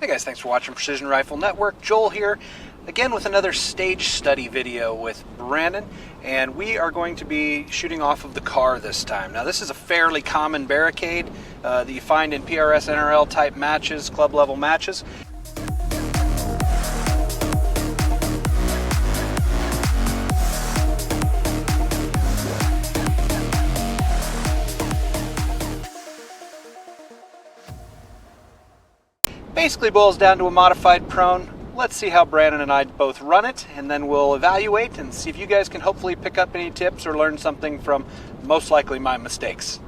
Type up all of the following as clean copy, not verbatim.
Hey guys, thanks for watching Precision Rifle Network. Joel here, again with another stage study video with Brandon, and we are going to be shooting off of the car this time. Now this is a fairly common barricade that you find in PRS NRL type matches, club level matches. Basically boils down to a modified prone. Let's see how Brandon and I both run it, and then we'll evaluate and see if you guys can hopefully pick up any tips or learn something from most likely my mistakes.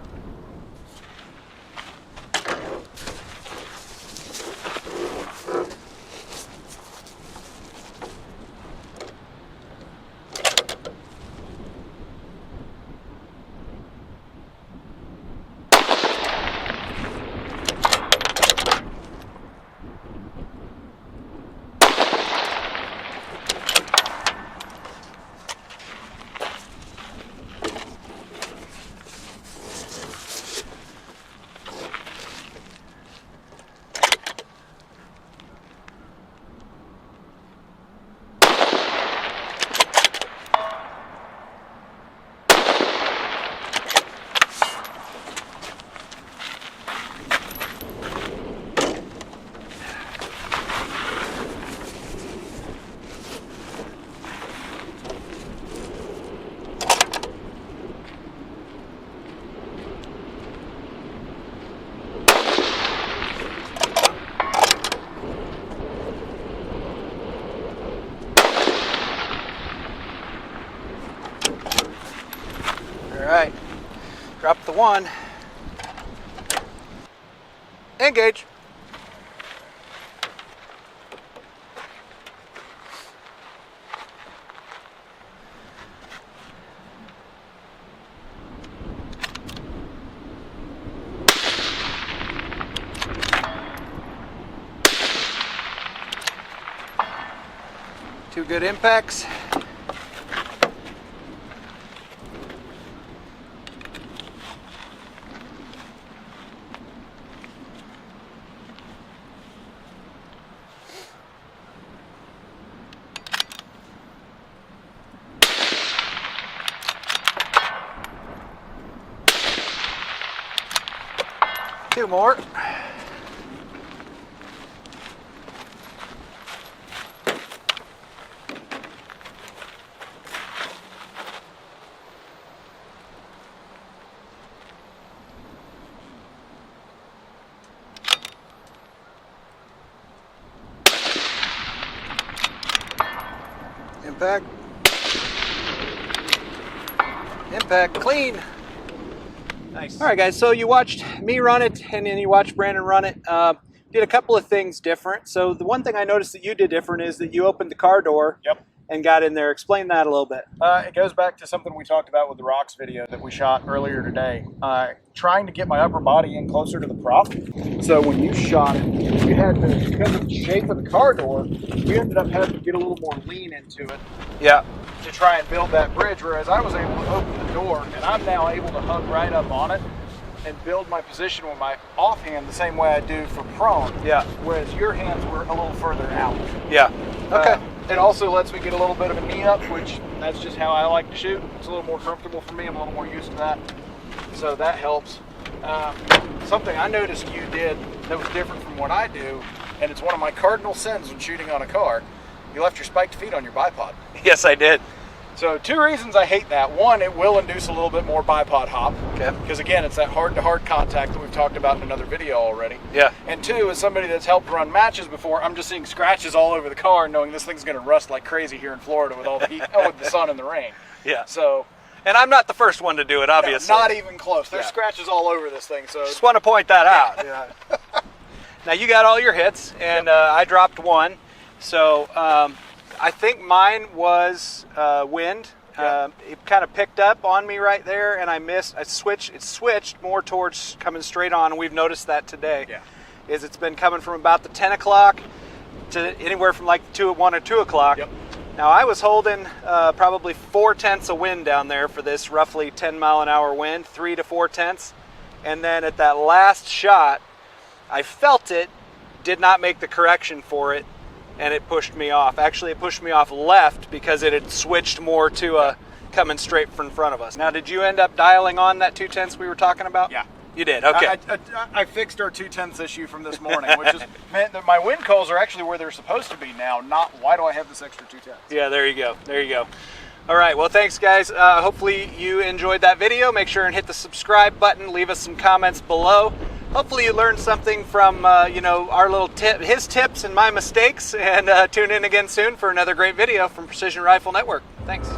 Alright, drop the one. Engage. Two good impacts. Two more. Impact. Impact. Clean. Nice. All right, guys, so you watched me run it, and then you watched Brandon run it. Did a couple of things different. So the one thing I noticed that you did different is that you opened the car door. Yep. And got in there. Explain that a little bit. It goes back to something we talked about with the rocks video that we shot earlier today. Trying to get my upper body in closer to the prop. So when you shot it, you had to, because of the shape of the car door, you ended up having to get a little more lean into it. Yeah. To try and build that bridge, whereas I was able to open the door, and I'm now able to hug right up on it and build my position with my offhand the same way I do for prone. Yeah. Whereas your hands were a little further out. Yeah. Okay. It also lets me get a little bit of a knee up, which that's just how I like to shoot. It's a little more comfortable for me. I'm a little more used to that. So that helps. Something I noticed you did that was different from what I do, and it's one of my cardinal sins when shooting on a car, you left your spiked feet on your bipod. Yes, I did. So two reasons I hate that. One, it will induce a little bit more bipod hop. Okay. Because again, it's that heart-to-heart contact that we've talked about in another video already. Yeah. And two, as somebody that's helped run matches before, I'm just seeing scratches all over the car, knowing this thing's going to rust like crazy here in Florida with all the heat, with the sun and the rain. Yeah. So. And I'm not the first one to do it, obviously. No, not even close. There's scratches all over this thing. So. Just want to point that out. Yeah. Now you got all your hits, and I dropped one. So I think mine was wind. It kind of picked up on me right there, and I missed. It switched more towards coming straight on, and we've noticed that today. Yeah. Is it's been coming from about the 10 o'clock to anywhere from like 1 or 2 o'clock. Yep. Now I was holding probably 4/10 of wind down there for this roughly 10 mile an hour wind, 3 to 4/10, and then at that last shot, I felt it did not make the correction for it, and it pushed me off. Actually, it pushed me off left because it had switched more to a coming straight from front of us. Now, did you end up dialing on that 2/10 we were talking about? Yeah. You did, okay. I fixed our 2/10 issue from this morning, which is meant that my wind calls are actually where they're supposed to be now, not why do I have this extra 2/10. Yeah, there you go. There you go. All right, well, thanks, guys. Hopefully you enjoyed that video. Make sure and hit the subscribe button. Leave us some comments below. Hopefully you learned something from, our little his tips and my mistakes. And tune in again soon for another great video from Precision Rifle Network. Thanks.